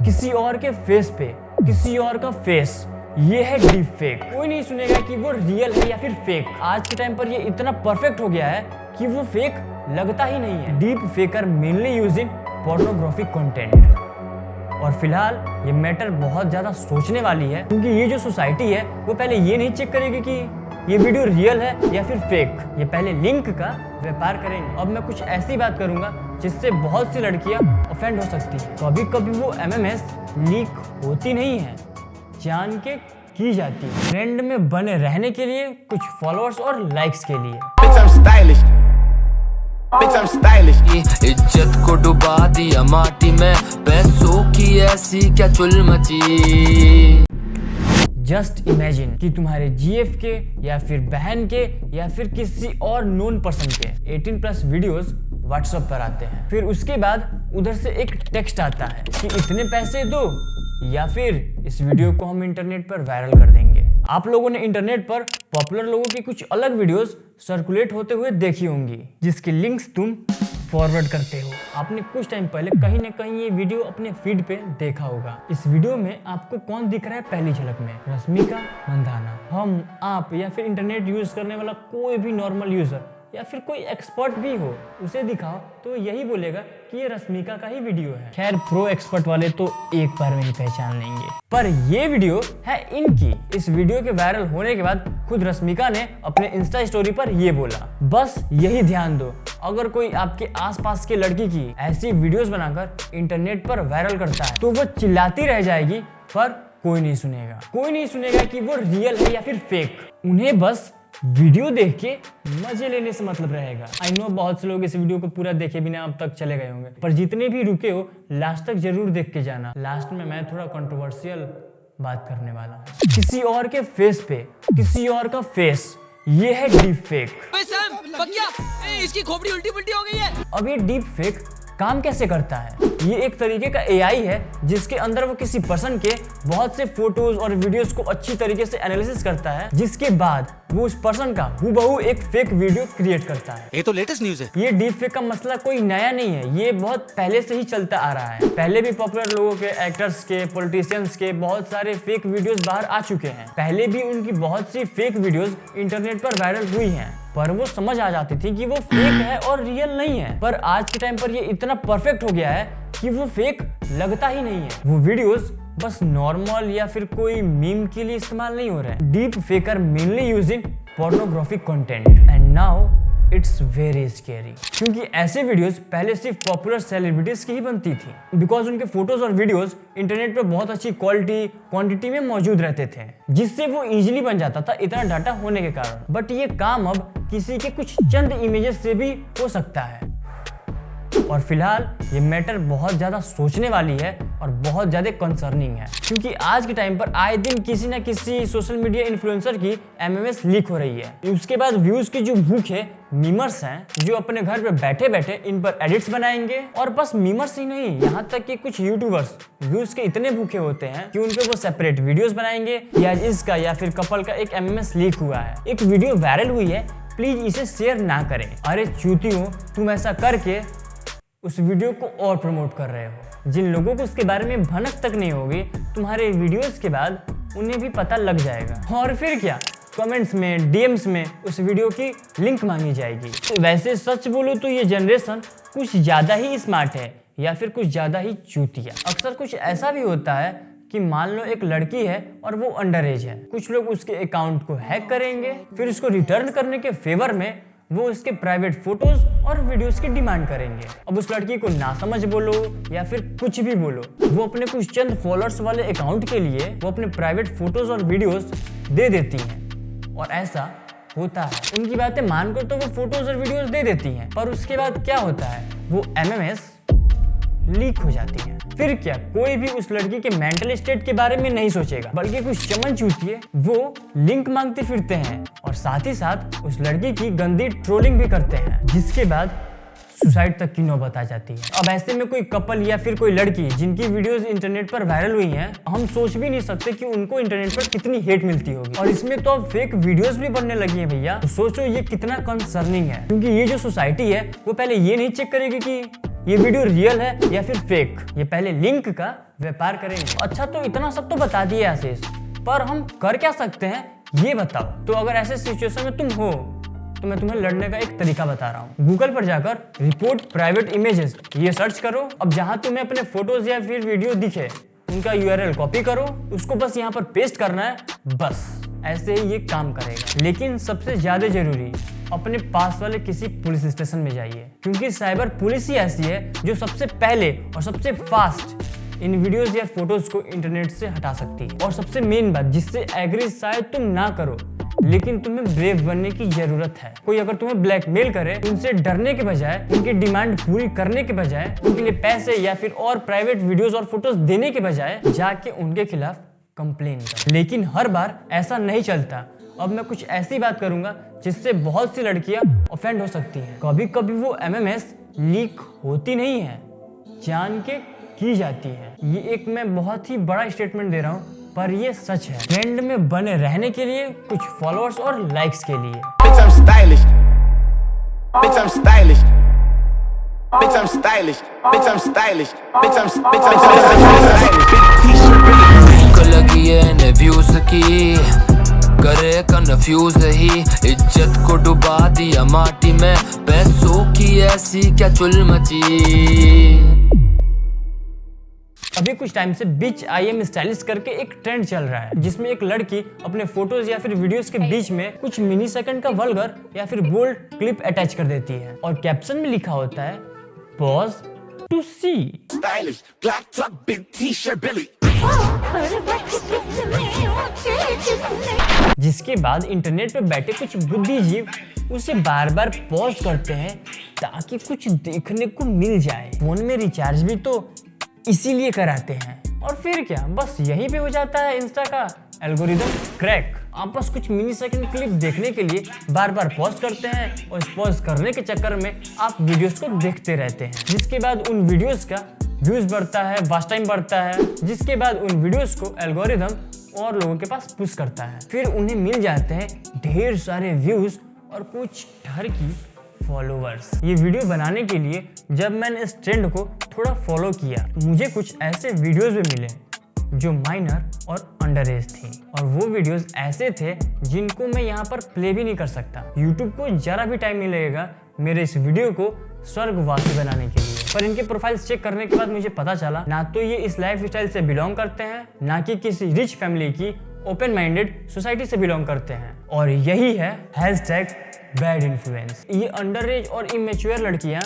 किसी और के फेस पे किसी और का फेस, ये है डीप फेक। कोई नहीं सुनेगा कि वो रियल है या फिर फेक। आज के टाइम पर ये इतना परफेक्ट हो गया है कि वो फेक लगता ही नहीं है। Deep फेकर mainly using pornographic content. और फिलहाल ये मैटर बहुत ज्यादा सोचने वाली है, क्योंकि ये जो सोसाइटी है वो पहले ये नहीं चेक करेगी कि ये वीडियो रियल है या फिर फेक। ये पहले लिंक का व्यापार करेंगे। अब मैं कुछ ऐसी बात करूंगा जिससे बहुत सी लड़कियां ऑफेंड हो सकती है। कभी कभी वो MMS लीक होती नहीं है, जान के की जाती है, ट्रेंड में बने रहने के लिए, कुछ फॉलोअर्स और लाइक्स के लिए। इज्जत को डुबा दिया माटी में, पैसों की ऐसी क्या चुल मची। जस्ट इमेजिन कि तुम्हारे GF के या फिर बहन के या फिर किसी और नोन पर्सन के 18+ वीडियोस व्हाट्सएप पर आते हैं। फिर उसके बाद उधर से एक टेक्स्ट आता है कि इतने पैसे दो या फिर इस वीडियो को हम इंटरनेट पर वायरल कर देंगे। आप लोगों ने इंटरनेट पर पॉपुलर लोगों की कुछ अलग वीडियोस सर्कुलेट होते हुए देखी होंगी, जिसकी लिंक्स तुम फॉरवर्ड करते हो। आपने कुछ टाइम पहले कहीं न कहीं ये वीडियो अपने फीड पे देखा होगा। इस वीडियो में आपको कौन दिख रहा है पहली झलक में? रश्मिका मंदाना। हम, आप या फिर इंटरनेट यूज करने वाला कोई भी नॉर्मल यूजर या फिर कोई एक्सपर्ट भी हो, उसे दिखाओ तो यही बोलेगा कि ये रश्मिका का ही वीडियो है। खैर प्रो एक्सपर्ट वाले तो एक बार में ही पहचान लेंगे, पर ये वीडियो है इनकी। इस वीडियो के वायरल होने के बाद खुद रश्मिका ने अपने इंस्टा स्टोरी पर ये बोला। बस यही ध्यान दो, अगर कोई आपके आसपास के लड़की की ऐसी वीडियोस बनाकर इंटरनेट पर वायरल करता है तो वो चिल्लाती रह जाएगी, पर कोई नहीं सुनेगा। कोई नहीं सुनेगा कि वो रियल है या फिर फेक। उन्हें बस वीडियो देख के मजे लेने से मतलब रहेगा। आई नो बहुत से लोग इस वीडियो को पूरा देखे बिना अब तक चले गए होंगे, पर जितने भी रुके हो लास्ट तक जरूर देख के जाना। लास्ट में मैं थोड़ा कंट्रोवर्शियल बात करने वाला हूँ। किसी और के फेस पे किसी और का फेस, ये है डीप फेक। इसकी खोपड़ी उल्टी पुल्टी हो गई है। अब ये डीप फेक काम कैसे करता है? ये एक तरीके का AI है जिसके अंदर वो किसी पर्सन के बहुत से फोटोज और वीडियोस को अच्छी तरीके से एनालिसिस करता है, जिसके बाद वो उस पर्सन का हूबहू एक फेक वीडियो क्रिएट करता है। ये तो लेटेस्ट न्यूज़ है। ये डीप फेक का मसला कोई नया नहीं है, ये बहुत पहले से ही चलता आ रहा है। पहले भी पॉपुलर लोगों के, एक्टर्स के, पॉलिटिशियंस के बहुत सारे फेक वीडियोस बाहर आ चुके हैं। पहले भी उनकी बहुत सी फेक वीडियोस इंटरनेट पर वायरल हुई हैं, पर वो समझ आ जाती थी कि वो फेक है और रियल नहीं है। पर आज के टाइम पर ये इतना परफेक्ट हो गया है कि वो फेक लगता ही नहीं है। वो वीडियोस बस नॉर्मल या फिर कोई मीम के लिए इस्तेमाल नहीं हो रहे हैं। Deep फेकर mainly using pornographic content and now it's very scary, क्योंकि ऐसे वीडियोस पहले सिर्फ पॉपुलर सेलिब्रिटीज की ही बनती थी, बिकॉज उनके फोटोज और वीडियोस इंटरनेट पर बहुत अच्छी क्वालिटी क्वांटिटी में मौजूद रहते थे, जिससे वो इजीली बन जाता था इतना डाटा होने के कारण। बट ये काम अब किसी के कुछ चंद इमेजेस से भी हो सकता है। और फिलहाल ये मैटर बहुत ज्यादा सोचने वाली है और बहुत ज्यादा कंसर्निंग है, क्योंकि आज के टाइम पर आए दिन किसी न किसी सोशल मीडिया इन्फ्लुएंसर की MMS लीक हो रही है। उसके बाद व्यूज की जो भूख है, मीमर्स हैं जो अपने घर पे बैठे बैठे इन पर एडिट्स बनाएंगे। और बस मीमर्स ही नहीं, यहाँ तक कि कुछ यूट्यूबर्स व्यूज के इतने भूखे होते हैं कि उनके वो सेपरेट वीडियोस बनाएंगे कि आज इसका या फिर कपल का एक MMS लीक हुआ है, एक वीडियो वायरल हुई है, प्लीज इसे शेयर ना करें। अरे चूतियों, तुम ऐसा करके उस वीडियो को और प्रमोट कर रहे हो। जिन लोगों को उसके बारे में भनक तक नहीं होगी, तुम्हारे वीडियोस के बाद उन्हें भी पता लग जाएगा। और फिर क्या, कमेंट्स में, DMs में उस वीडियो की लिंक मांगी जाएगी। तो वैसे सच बोलो तो ये जनरेशन कुछ ज्यादा ही स्मार्ट है या फिर कुछ ज्यादा ही चूतिया। अक्सर कुछ ऐसा भी होता है कि मान लो एक लड़की है और वो अंडर एज है, कुछ लोग उसके अकाउंट को हैक करेंगे, फिर उसको रिटर्न करने के फेवर में वो उसके प्राइवेट फोटोज और वीडियोस की डिमांड करेंगे। अब उस लड़की को ना समझ बोलो या फिर कुछ भी बोलो, वो अपने कुछ चंद फॉलोअर्स वाले अकाउंट के लिए वो अपने प्राइवेट फोटोज और वीडियोस दे देती हैं। और ऐसा होता है, उनकी बातें मानकर तो वो फोटोज और वीडियोस दे देती हैं, पर उसके बाद क्या होता है, वो MMS लीक हो जाती है। फिर क्या, कोई भी उस लड़की के मेंटल स्टेट के बारे में नहीं सोचेगा, बल्कि कुछ चमन चूतिए वो लिंक मांगते फिरते हैं और साथ ही साथ उस लड़की की गंदी ट्रोलिंग भी करते हैं, जिसके बाद सुसाइड तक की नौबत आ जाती है। अब ऐसे में कोई कपल या फिर कोई लड़की जिनकी वीडियोस इंटरनेट पर वायरल हुई हैं, हम सोच भी नहीं सकते कि उनको इंटरनेट पर कितनी हेट मिलती होगी। और इसमें तो अब फेक वीडियोस भी बनने लगी हैं भैया। तो सोचो ये कितना कंसर्निंग है, क्योंकि ये जो सोसाइटी है वो पहले ये नहीं चेक करेगी कि ये वीडियो रियल है या फिर फेक, ये पहले लिंक का व्यापार करेंगे। अच्छा तो इतना सब तो बता दिए आशीष, पर हम कर क्या सकते हैं ये बताओ। तो अगर ऐसे सिचुएशन में तुम हो तो मैं तुम्हें लड़ने का एक तरीका बता रहा हूँ। गूगल पर जाकर रिपोर्ट प्राइवेट इमेजेस ये सर्च करो। अब जहाँ तुम्हें अपने फोटोज या फिर वीडियो दिखे उनका URL कॉपी करो, उसको बस यहाँ पर पेस्ट करना है, बस ऐसे ही ये काम करेगा। लेकिन सबसे ज्यादा जरूरी, अपने पास वाले किसी पुलिस स्टेशन में जाइए, क्योंकि साइबर पुलिस ही ऐसी है जो सबसे पहले और सबसे फास्ट इन वीडियोस या फोटोज को इंटरनेट से हटा सकती है। और सबसे मेन बात जिससे एग्री शायद तुम ना करो, लेकिन तुम्हें ब्रेव बनने की जरूरत है। कोई अगर तुम्हें ब्लैकमेल करे, उनसे डरने के बजाय, उनकी डिमांड पूरी करने के बजाय, उनके लिए पैसे या फिर और प्राइवेट वीडियोस और फोटोज देने के बजाय जाके उनके खिलाफ कंप्लेन कर। लेकिन हर बार ऐसा नहीं चलता। अब मैं कुछ ऐसी बात करूंगा जिससे बहुत सी लड़कियां ऑफेंड हो सकती हैं। कभी कभी वो MMS लीक होती नहीं है, जान के की जाती है। ये एक मैं बहुत ही बड़ा स्टेटमेंट दे रहा हूँ, पर ये सच है। ट्रेंड में बने रहने के लिए, कुछ फॉलोअर्स और लाइक्स के लिए। Bitch, I'm stylish. Bitch, I'm stylish. Bitch, I'm stylish. Bitch, I'm stylish. Bitch, I'm stylish. Big t-shirt, को लगी है ने व्यूज की, करे कन्फ्यूज ही, इज्जत को डुबा दिया माटी में, पैसों की ऐसी क्या चुल मची। अभी कुछ टाइम से बीच आई एम स्टाइलिश करके एक ट्रेंड चल रहा है, जिसमें एक लड़की अपने फोटोज या फिर वीडियोस के बीच में कुछ मिनी सेकंड का वल्गर या फिर बोल्ड क्लिप अटैच कर देती है और कैप्शन में लिखा होता है pause to see. stylish. Black truck, big t-shirt, Billy. जिसके बाद इंटरनेट पे बैठे कुछ बुद्धिजीव उसे बार बार पॉज करते हैं ताकि कुछ देखने को मिल जाए। फोन में रिचार्ज भी तो इसीलिए कराते हैं। और फिर क्या, बस यहीं पे हो जाता है इंस्टा का एल्गोरिदम क्रैक। आप बस कुछ मिनी सेकंड क्लिप देखने के लिए बार बार पॉज करते हैं और इस पॉज करने के चक्कर में आप वीडियोस को देखते रहते हैं, जिसके बाद उन वीडियोस का व्यूज बढ़ता है, वॉच टाइम बढ़ता है, जिसके बाद उन वीडियोस को एल्गोरिदम और लोगों के पास पुश करता है। फिर उन्हें मिल जाते हैं ढेर सारे व्यूज और कुछ डर की फॉलोवर्स। ये वीडियो बनाने के लिए जब मैंने इस ट्रेंड को थोड़ा फॉलो किया, मुझे कुछ ऐसे वीडियोस भी मिले जो माइनर और अंडर एज थी, और वो वीडियोस ऐसे थे जिनको मैं यहाँ पर प्ले भी नहीं कर सकता। यूट्यूब को जरा भी टाइम नहीं लगेगा मेरे इस वीडियो को स्वर्गवासी बनाने के लिए। पर इनके प्रोफाइल्स चेक करने के बाद मुझे पता चला ना तो ये इस लाइफ स्टाइल से बिलोंग करते हैं, ना कि किसी रिच फैमिली की ओपन माइंडेड सोसाइटी से बिलोंग करते हैं। और यही है #बैड इन्फ्लुएंस। ये अंडर एज और इमेच्योर लड़कियां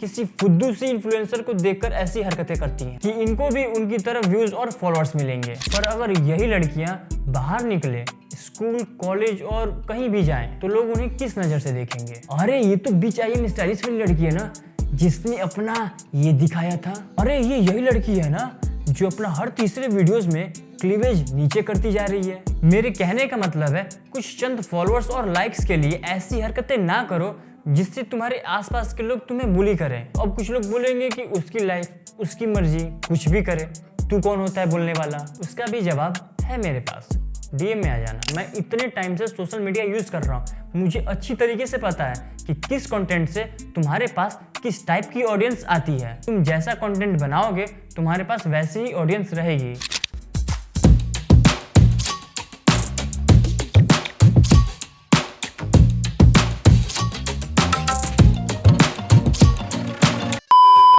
किसी फुद्दू सी इन्फ्लुएंसर को देखकर ऐसी हरकतें करती हैं कि इनको भी उनकी तरह व्यूज और फॉलोअर्स मिलेंगे। पर अगर यही लड़कियां बाहर निकले, स्कूल, कॉलेज और कहीं भी जाएं, तो लोग उन्हें किस नजर से देखेंगे? अरे ये तो बीच आई एम स्टाइलिश वाली लड़की है ना जिसने अपना ये दिखाया था। अरे ये यही लड़की है ना जो अपना हर तीसरे वीडियोस में क्लीवेज नीचे करती जा रही है। मेरे कहने का मतलब है कुछ चंद फॉलोअर्स और लाइक्स के लिए ऐसी हरकतें ना करो जिससे तुम्हारे आसपास के लोग तुम्हें बुली करें। अब कुछ लोग बोलेंगे कि उसकी लाइफ, उसकी मर्जी, कुछ भी करे, तू कौन होता है बोलने वाला? उसका भी जवाब है मेरे पास, DM में आ जाना। मैं इतने टाइम से सोशल मीडिया यूज कर रहा हूँ, मुझे अच्छी तरीके से पता है कि किस कंटेंट से तुम्हारे पास किस टाइप की ऑडियंस आती है। तुम जैसा कंटेंट बनाओगे तुम्हारे पास वैसी ही ऑडियंस रहेगी।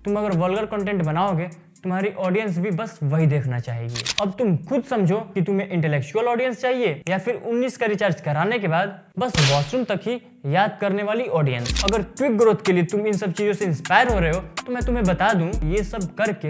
तुम अगर वल्गर कंटेंट बनाओगे तुम्हारी ऑडियंस भी बस वही देखना चाहेगी। अब तुम खुद समझो कि तुम्हें इंटेलेक्चुअल ऑडियंस चाहिए या फिर 19 का रिचार्ज कराने के बाद बस वॉशरूम तक ही याद करने वाली ऑडियंस। अगर क्विक ग्रोथ के लिए तुम इन सब चीजों से इंस्पायर हो रहे हो तो मैं तुम्हें बता दूं, ये सब करके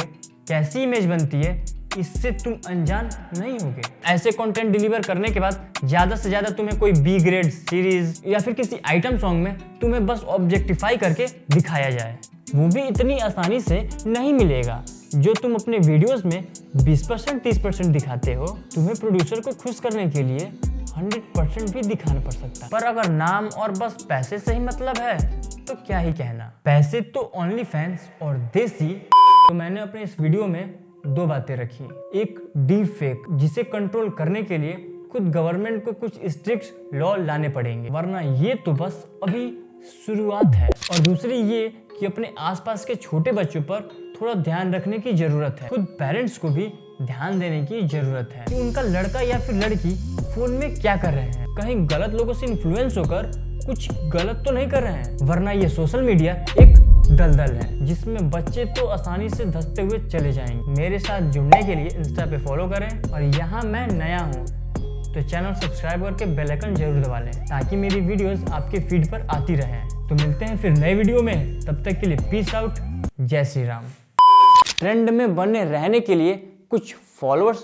कैसी इमेज बनती है इससे तुम अनजान नहीं होगे। ऐसे कंटेंट डिलीवर करने के बाद ज्यादा से ज्यादा तुम्हें कोई B ग्रेड सीरीज या फिर किसी आइटम सॉन्ग में तुम्हें बस ऑब्जेक्टिफाई करके दिखाया जाए, वो भी इतनी आसानी से नहीं मिलेगा जो तुम अपने वीडियोस में 20% 30% दिखाते हो। तुम्हें प्रोड्यूसर को खुश करने के लिए 100% भी दिखाना पड़ सकता है। पर अगर नाम और बस पैसे से ही मतलब है तो क्या ही कहना। पैसे तो ओनली फैंस और देसी। तो मैंने अपने इस वीडियो में 2 बातें रखी। एक डीप फेक, जिसे कंट्रोल करने के लिए खुद गवर्नमेंट को कुछ स्ट्रिक्ट लॉ लाने पड़ेंगे, वरना ये तो बस अभी शुरुआत है। और दूसरी ये कि अपने आसपास के छोटे बच्चों पर थोड़ा ध्यान रखने की जरूरत है। खुद पेरेंट्स को भी ध्यान देने की जरूरत है कि उनका लड़का या फिर लड़की फोन में क्या कर रहे हैं, कहीं गलत लोगों से इन्फ्लुएंस होकर कुछ गलत तो नहीं कर रहे हैं। वरना ये सोशल मीडिया एक दलदल है जिसमें बच्चे तो आसानी से धंसते हुए चले जाएंगे। मेरे साथ जुड़ने के लिए इंस्टा पे फॉलो करें और यहाँ मैं नया हूँ तो चैनल सब्सक्राइब करके बेल आइकन जरूर दबा लें ताकि मेरी वीडियोस आपके फीड पर आती रहें। तो मिलते हैं फिर नए वीडियो में, तब तक के लिए पीस आउट, जय श्री राम। ट्रेंड में बने रहने के लिए कुछ फॉलोअर्स